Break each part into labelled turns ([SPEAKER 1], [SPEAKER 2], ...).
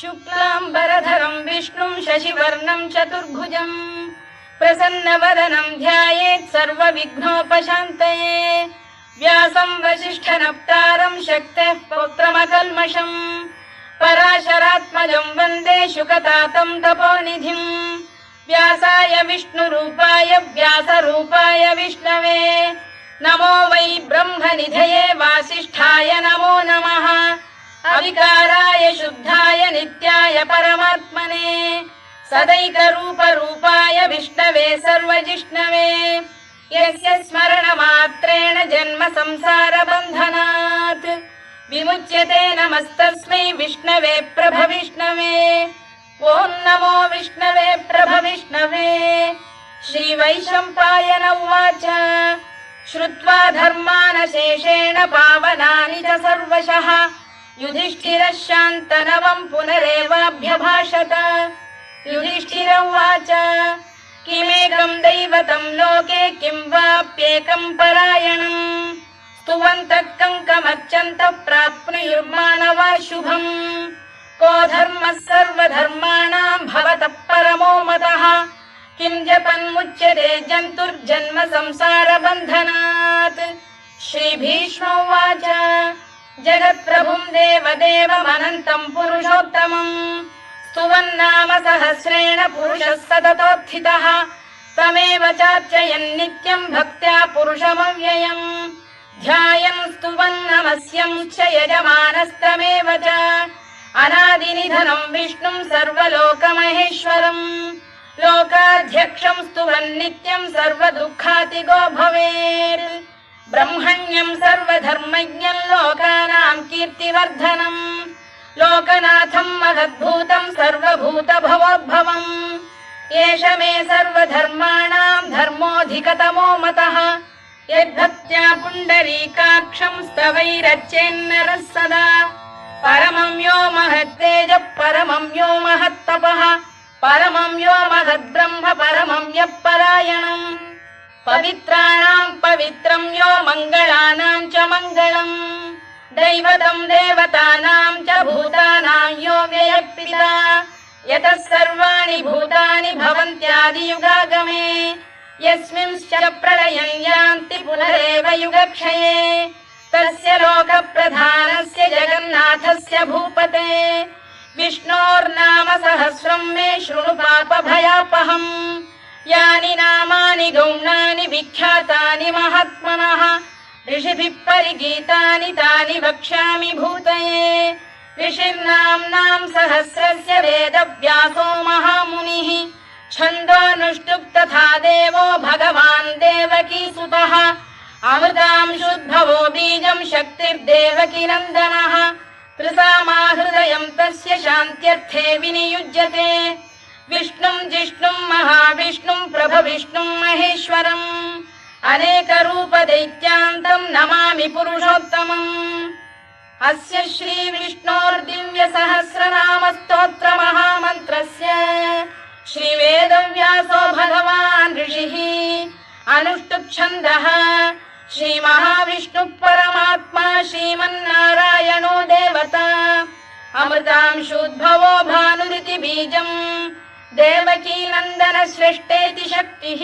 [SPEAKER 1] शुक्लाम्बरधरं विष्णुं शशिवर्णं चतुर्भुजं प्रसन्नवदनं ध्यायेत् सर्वविघ्नोपशान्तये। व्यासं वसिष्ठनप्तारं शक्तेः पौत्रमकल्मषम् पराशरात्मजं वन्दे शुकतातं तपोनिधिम्। व्यासाय विष्णुरूपाय व्यासरूपाय विष्णवे नमो वै ब्रह्मनिधये वासिष्ठाय नमो नमः। अविकाराय शुद्धाय नित्याय परमात्मने सदैकरूपरूपाय विष्णवे सर्वजिष्णवे यस्य स्मरणमात्रेण जन्म संसारबन्धनात् विमुच्यते नमस्तस्मै विष्णवे प्रभविष्णवे। ॐ नमो विष्णवे प्रभविष्णवे। श्रीवैशम्पायन उवाच श्रुत्वा धर्मानशेषेण पावनानि च सर्वशः युधिष्ठिरः शान्तनवं पुनरेवाभ्यभाषत। युधिष्ठिर उवाच किमेकं दैवतं लोके किं वाप्येकं परायणम् स्तुवन्तः कङ्कमर्चन्तः प्राप्नुयुर्मानवा शुभम्। को धर्मः सर्वधर्माणां भवतः परमो मतः किं जपन्मुच्यते जन्तुर्जन्म संसारबन्धनात्। श्रीभीष्म उवाच जगत्प्रभुं देवदेवमनन्तं पुरुषोत्तमम् स्तुवन्नाम सहस्रेण पुरुषः सततोत्थितः तमेव चार्चयन् नित्यं भक्त्या पुरुषमव्ययम् ध्यायन् स्तुवन् नमस्यं च यजमानस्तमेव च अनादिनिधनं विष्णुं सर्वलोकमहेश्वरम् लोकाध्यक्षं स्तुवन् नित्यं सर्वदुःखातिगो भवेत्। ब्रह्मण्यं सर्वधर्मज्ञं लोकानां कीर्तिवर्धनम् लोकनाथं महद्भूतं सर्वभूतभवोद्भवम् एष मे सर्वधर्माणां धर्मोऽधिकतमो मतः यद्भक्त्या पुण्डरीकाक्षं स्तवैरच्चेन्नरः सदा परमं यो महत्तेजः परमं यो महत्तपः परमं यो महद्ब्रह्म परमं यः परायणम् पवित्राणां पवित्रं यो मङ्गलानां च मङ्गलम् दैवतं देवतानां च भूतानां यो व्ययः यतः सर्वाणि भूतानि भवन्त्यादियुगागमे यस्मिंश्च प्रलयं यान्ति पुनरेव युगक्षये तस्य लोकप्रधानस्य जगन्नाथस्य भूपते विष्णोर्नाम सहस्रं मे शृणु पापभयापहम् यानि नामानि गौणानि विख्यातानि महात्मनः ऋषिभिः परिगीतानि तानि वक्ष्यामि भूतये। ऋषिर्नाम्नां सहस्रस्य वेदव्यासो महामुनिः छन्दोऽनुष्टुप् तथा देवो भगवान् देवकीसुतः अमृतांशुद्भवो बीजं शक्तिर्देवकीनन्दनः त्रिसामाहृदयं तस्य शान्त्यर्थे विनियुज्यते विष्णुं जिष्णुं महाविष्णुं प्रभविष्णुं महेश्वरम् अनेकरूपदैत्यान्तं नमामि पुरुषोत्तमम्। अस्य श्रीविष्णोर्दिव्यसहस्रनामस्तोत्रमहामन्त्रस्य श्रीवेदव्यासो भगवान् ऋषिः अनुष्टुप्छन्दः श्रीमहाविष्णुः परमात्मा श्रीमन्नारायणो देवता अमृतांशुद्भवो भानुरिति बीजम् देवकीनन्दन श्रेष्ठेति शक्तिः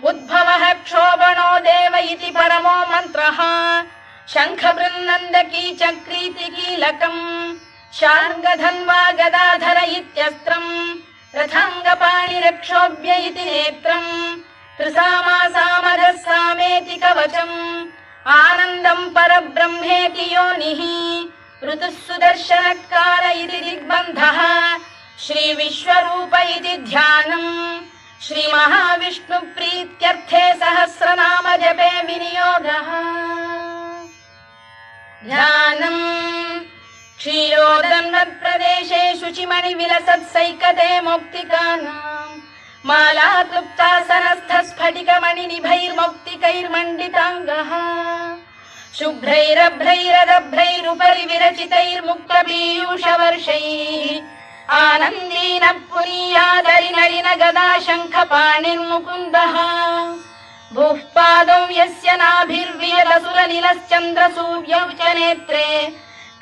[SPEAKER 1] उद्भवः क्षोभणो देव इति परमो मन्त्रः शङ्खबृन्नन्दकी चक्रीति कीलकम् शार्ङ्गधन्वा गदाधर इत्यस्त्रम् रथाङ्गपाणिरक्षोभ्य इति नेत्रम् त्रिसामासामरः सामेति कवचम् आनन्दं परब्रह्मेति योनिः ऋतुः सुदर्शनकार इति दिग्बन्धः श्रीविश्वरूप इति ध्यानम् श्रीमहाविष्णुप्रीत्यर्थे सहस्रनाम जपे विनियोगः। ध्यानम् क्षीरोदन्वत्प्रदेशे शुचिमणिविलसत्सैकते मौक्तिकानाम् मालाक्लुप्तासनस्थस्फटिकमणिनिभैर्मौक्तिकैर्मण्डिताङ्गः शुभ्रैरभ्रैरदभ्रैरुपरि विरचितैर्मुक्तपीयूषवर्षैः आनन्दीनः पुनीयादरिनलिन गदा शङ्खपाणिर्मुकुन्दः भूः पादौ यस्य नाभिर्वियदसुरनिलश्चन्द्रसूर्यौ च नेत्रे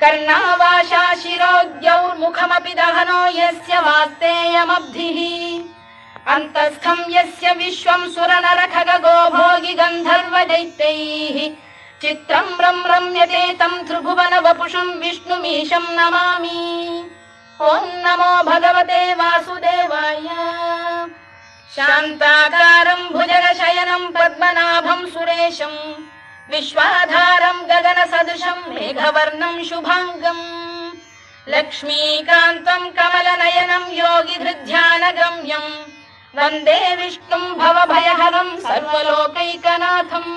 [SPEAKER 1] कर्णावाशा शिरोद्यौर्मुखमपि दहनो यस्य वास्तेयमब्धिः अन्तस्थं यस्य विश्वं सुरनरखगो भोगि गन्धर्वदैत्यैः चित्रं रम्यते तं त्रिभुवन वपुषं विष्णुमीशं नमामि। ॐ नमो भगवते वासुदेवाय। शान्ताकारं भुजगशयनं पद्मनाभं सुरेशं विश्वाधारं गगनसदृशं मेघवर्णं शुभाङ्गं लक्ष्मीकान्तं कमलनयनं योगिधृध्यानगम्यं वन्दे विष्णुं भवभयहरं सर्वलोकैकनाथम्।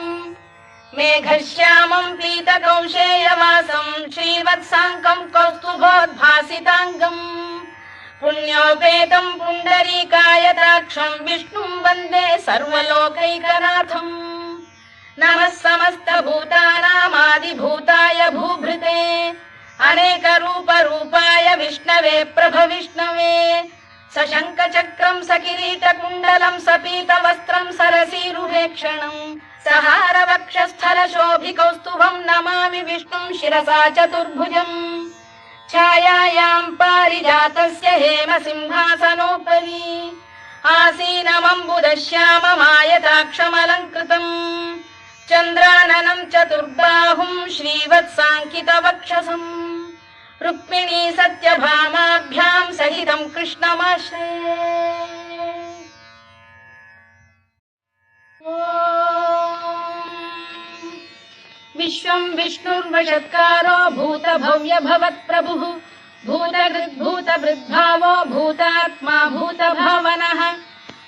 [SPEAKER 1] मेघश्यामं पीतकौशेयवासं श्रीवत्साङ्कं कौस्तुभोद्भासिताङ्गम् पुण्योपेतं पुण्डरीकायताक्षं विष्णुं वन्दे सर्वलोकैकनाथम्। नमः समस्तभूतानामादिभूताय भूभृते अनेकरूपरूपाय विष्णवे प्रभविष्णवे सशङ्खचक्रं सकिरीटकुण्डलं सपीतवस्त्रं सरसीरुहेक्षणं सहारवक्षस्थलशोभिकौस्तुभं नमामि विष्णुं शिरसा चतुर्भुजम्। छायायां पारिजातस्य हेमसिंहासनोपरि आसीनमम्बुदश्याममायताक्षमलङ्कृतम् चन्द्राननं चतुर्बाहुं श्रीवत्साङ्कितवक्षसम् रुक्मिणी सत्यभामाभ्यां सहितं कृष्णमाश्रये। विश्वं विष्णुर्वषत्कारो भूतभव्य भवत्प्रभुः भूतभृद्भावो भूतात्मा भूतभावनः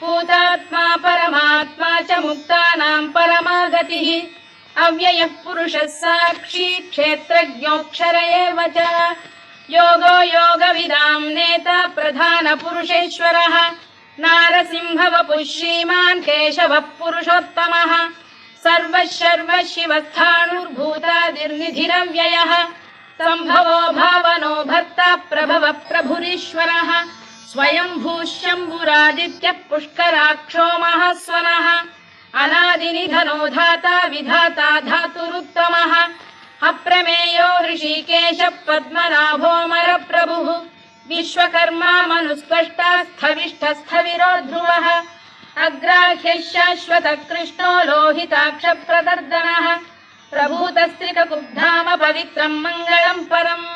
[SPEAKER 1] भूतात्मा परमात्मा च मुक्तानां परमागतिः अव्ययः पुरुषः साक्षी क्षेत्रज्ञोऽक्षर एव च योगो योगविदां नेता प्रधानपुरुषेश्वरः नारसिंहवपुः श्रीमान् केशवः पुरुषोत्तमः सर्वः शर्वः शिवस्थाणुर्भूतादिर्निधिरव्ययः सम्भवो भावनो भर्ता प्रभवः प्रभुरीश्वरः स्वयंभूः शम्भुरादित्यः पुष्कराक्षो महास्वनः अनादिनिधनो धाता विधाता धातुरुत्तमः अप्रमेयो ऋषिकेशः पद्मनाभोऽमरप्रभुः विश्वकर्मा मनुस्पष्टा स्थविष्ठस्थविरो ध्रुवः अग्राह्यः शाश्वतः कृष्णो लोहिताक्षप्रदर्दनः प्रभूतस्त्रिककुब्धाम पवित्रं मङ्गलं परम्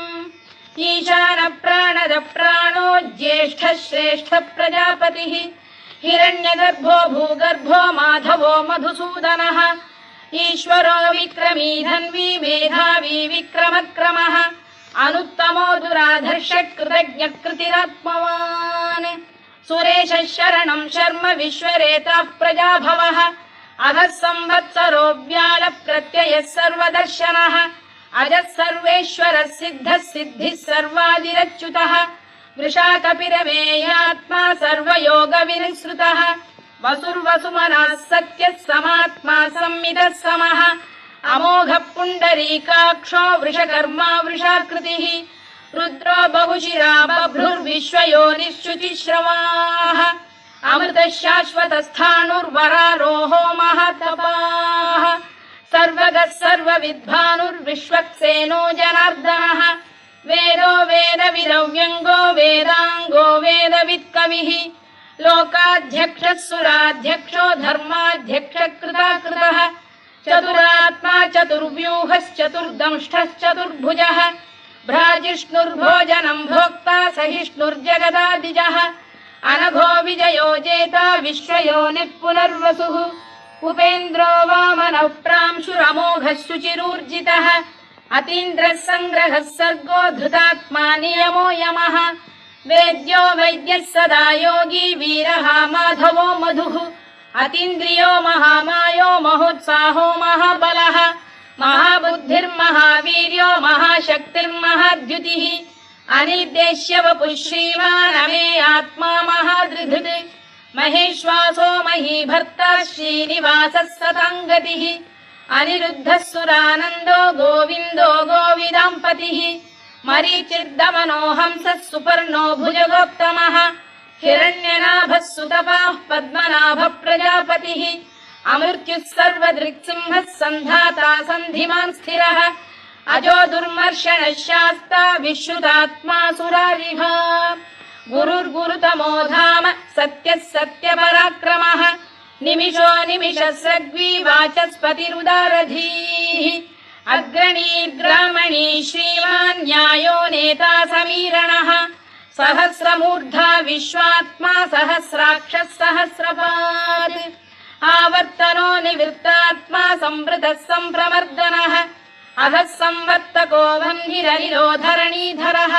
[SPEAKER 1] ईशानप्राणदः प्राणो ज्येष्ठः श्रेष्ठः प्रजापतिः हिरण्यगर्भो भूगर्भो माधवो मधुसूदनः ईश्वरो विक्रमी धन्वी मेधावी विक्रमक्रमः अनुत्तमो दुराधर्षः कृतज्ञः कृतिरात्मवान् सुरेशः शरणं शर्म विश्वरेताः प्रजाभवः अधः संवत्सरो व्यालः प्रत्ययः सर्वदर्शनः अजः सर्वेश्वरः सिद्धः सिद्धिः सर्वादिरच्युतः वृषाकपिरमेयात्मा सर्वयोगविनिसृतः वसुर्वसुमनः सत्यः समात्मा संमितः समः अमोघः पुण्डरीकाक्षो वृषकर्मा वृषाकृतिः रुद्रो बहुशिरा बभ्रुर्विश्वयोनिश्रुतिश्रवाः अमृतः शाश्वतस्थाणुर्वरारोहो महातपाः सर्वगः सर्वविद्भानुर्विश्वक्सेनो जनार्दनः वेदो वेदविदव्यङ्गो वेदाङ्गो वेदवित्कविः लोकाध्यक्षः सुराध्यक्षो धर्माध्यक्षः कृताकृतः चतुरात्मा चतुर्व्यूहश्चतुर्दंष्टश्चतुर्भुजः भ्राजिष्णुर्भोजनं भोक्ता सहिष्णुर्जगदादिजः अनघो विजयो जेता विश्वयोनिः पुनर्वसुः उपेन्द्रो वामनः प्रांशुरमोघः शुचिरूर्जितः अतीन्द्रः सङ्ग्रहः सर्गो धृतात्मा नियमो यमः वेद्यो वैद्यः सदा योगी वीरः माधवो मधुः अतीन्द्रियो महामायो महोत्साहो महाबलः महाबुद्धिर्महावीर्यो महाशक्तिर्महाद्युतिः अनिर्देश्य वपुः श्रीमान् अमे आत्मा महाधृधृत् महेश्वासो महीभर्ता श्रीनिवासः सताङ्गतिः अनिरुद्धः सुरानन्दो गोविन्दो गोविदाम्पतिः मरीचिर्दमनो हंसः सुपर्णो भुजगोत्तमः हिरण्यनाभः सुतपाः पद्मनाभः प्रजापतिः अमृत्युः सर्वदृक्सिंहः सन्धाता सन्धिमान् स्थिरः अजो दुर्मर्षणः शास्ता विश्रुतात्मा सुरारिः गुरुर्गुरुतमो धाम सत्यः सत्यपराक्रमः निमिषो निमिषस्रग्वी वाचस्पतिरुदारधीः अग्रणी श्रीमान् न्यायो नेता समीरणः सहस्रमूर्धा विश्वात्मा सहस्राक्षः सहस्रपात् आवर्तनो निवृत्तात्मा संवृतः सम्प्रमर्दनः अधः संवर्तको वह्निरनिरो धरणीधरः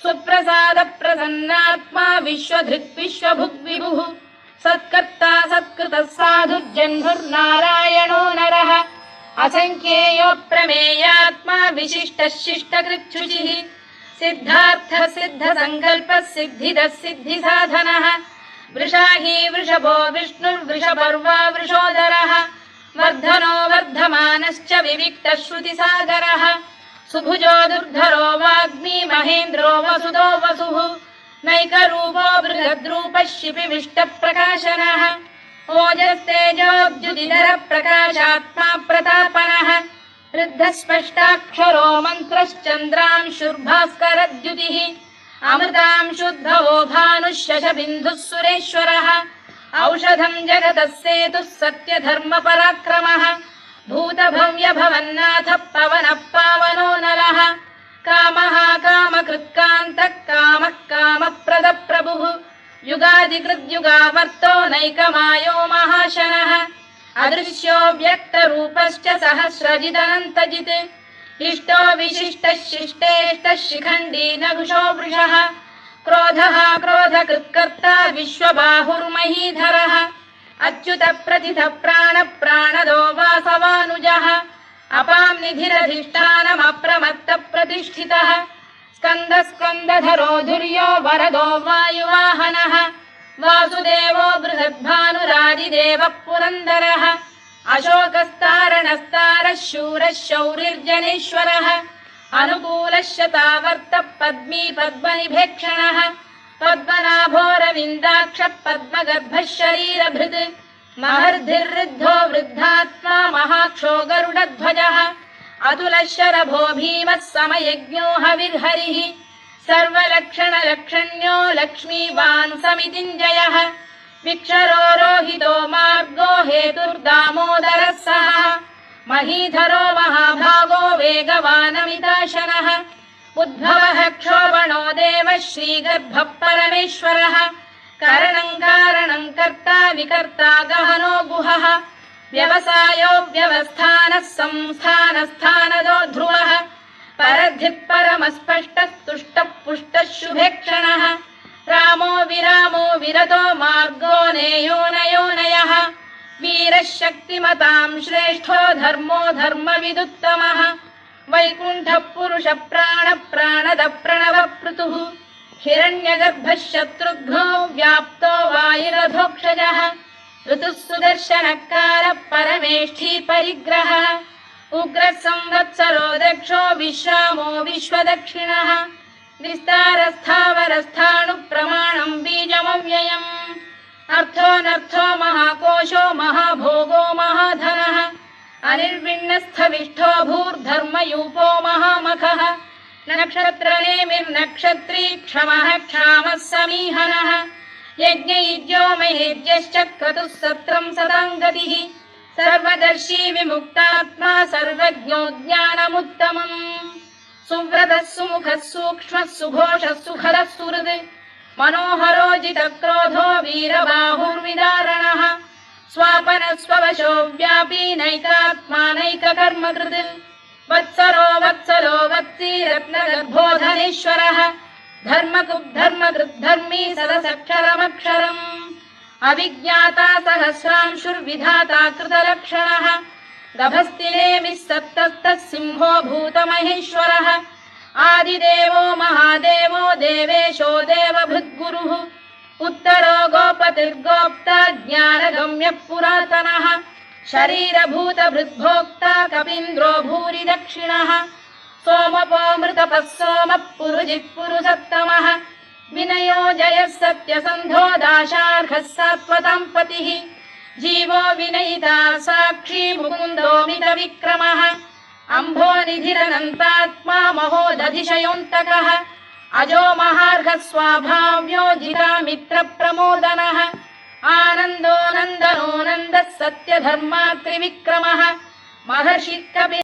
[SPEAKER 1] सुप्रसाद प्रसन्नात्मा विश्वधृक् विश्वभुग्विभुः सत्कर्ता सत्कृतः साधुर्जह्नुर्नारायणो नरः असंख्येयो प्रमेयात्मा विशिष्टः शिष्टकृच्छुचिः सिद्धार्थः सिद्धसङ्कल्पः सिद्धिदः सिद्धिसाधनः वृषाही वृषभो विष्णुर्वृषपर्वा वृषोदरः वर्धनो वर्धमानश्च विविक्तः श्रुतिसागरः सुभुजो दुर्धरो वाग्मी महेन्द्रो वसुदो वसुः नैकरूपो बृहद्रूपः शिपिविष्टप्रकाशनः ओजस्तेजोद्युतिधरः प्रकाशात्मा प्रतापनः ऋद्धस्पष्टाक्षरो मन्त्रश्चन्द्रांशुर्भास्करद्युतिः अमृतांशुद्धवो भानुः शशबिन्दुः सुरेश्वरः औषधम् जगतः सेतुः सत्यधर्मपराक्रमः भूतभव्यभवन्नाथः पवनः पावनो नरः कामः कामकृत्कान्तः कामः कामप्रदप्रभुः युगादिकृद्युगावर्तो नैकमायो महाशनः अदृश्यो व्यक्तरूपश्च सहस्रजिदनन्तजित् इष्टो विशिष्टः शिष्टेष्टः शिखण्डी नघुषो वृषः क्रोधः क्रोधकृत्कर्ता विश्वबाहुर्महीधरः अच्युतप्रथितः प्राणदो वासवानुजः अपां निधिरधिष्ठानमप्रमत्तप्रतिष्ठितः स्कन्दधरो धुर्यो वरदो वायुवाहनः वासुदेवो बृहद्भानुरादिदेवः पुरन्दरः अशोकस्तारणस्तारः शूरः शौरिर्जनेश्वरः अनुकूलः शतावर्तः पद्मी पद्मनिभेक्षणः पद्मनाभोरविन्दाक्षः पद्मगर्भः शरीरभृत् महर्धिर्वृद्धो वृद्धात्मा महाक्षो गरुडध्वजः अतुलः शरभो भीमः समयज्ञो हविर्हरिः सर्वलक्षणलक्षण्यो लक्ष्मीवान् समितिञ्जयः विक्षरो रोहितो मार्गो हेतुर्दामोदरः सः महीधरो महाभागो वेगवानमिताशनः उद्भवः क्षोभणो देवः श्रीगर्भः परमेश्वरः करणं कारणं कर्ता विकर्ता गहनो गुहः व्यवसायो व्यवस्थानः संस्थानस्थानदो ध्रुवः परद्धिः परमस्पष्टः तुष्टः पुष्टः शुभेक्षणः रामो विरामो विरतो मार्गो नेयो नयोनयः वीरः शक्तिमतां श्रेष्ठो धर्मो धर्मविदुत्तमः वैकुण्ठः पुरुषः प्राणदः प्रणवपृतुः हिरण्यगर्भः शत्रुघ्नो व्याप्तो वायुरधोक्षजः ऋतुः सुदर्शनकारः परमेष्ठी परिग्रहः उग्रः संवत्सरो दक्षो विश्रामो विश्वदक्षिणः विस्तारस्थावरस्थाणुः प्रमाणं बीजमव्ययम् अर्थोऽनर्थो महाकोशो महाभोगो महाधनः अनिर्विण्णस्थविष्ठो भूर्धर्मयूपो महामखः नक्षत्रनेमिर्नक्षत्री क्षमः क्षामः समीहनः यज्ञयुज्यो महेज्यश्च क्रतुः सत्रं सदाङ्गतिः सर्वदर्शी विमुक्तात्मा सर्वज्ञो ज्ञानमुत्तमम् सुव्रतः सुमुखः सूक्ष्मः सुघोषः सुखदः सुहृद् मनोहरो जितक्रोधो वीरबाहुर्विदारणः स्वापनः स्ववशो व्यापी नैकात्मा नैककर्मकृत् वत्सरो वत्सी रत्नगर्भोधनेश्वरः धर्मकृद्धर्मी सदसक्षरमक्षरम् अविज्ञाता सहस्रांशुर्विधाता कृतलक्षणः गभस्तिनेमिः सप्तस्तः सिंहो भूतमहेश्वरः आदिदेवो महादेवो देवेशो देवभृद्गुरुः उत्तरो गोपतिर्गोप्ता ज्ञानगम्यः पुरातनः शरीरभूतभृद्भोक्ता कपीन्द्रो भूरि दक्षिणः सोमपोऽमृतपः सोमः पुरुजिः पुरुषत्तमः विनयो जयः सत्यसन्धो दाशार्हः सात्वतां पतिः जीवो विनयिता साक्षी मुकुन्दो मितविक्रमः अम्भोनिधिरनन्तात्मा महोदधिशयोऽन्तकः अजो महार्घः स्वाभाव्यो जितामित्रप्रमोदनः आनन्दो नन्दनो नन्दः सत्यधर्मा त्रिविक्रमः महर्षिः कपि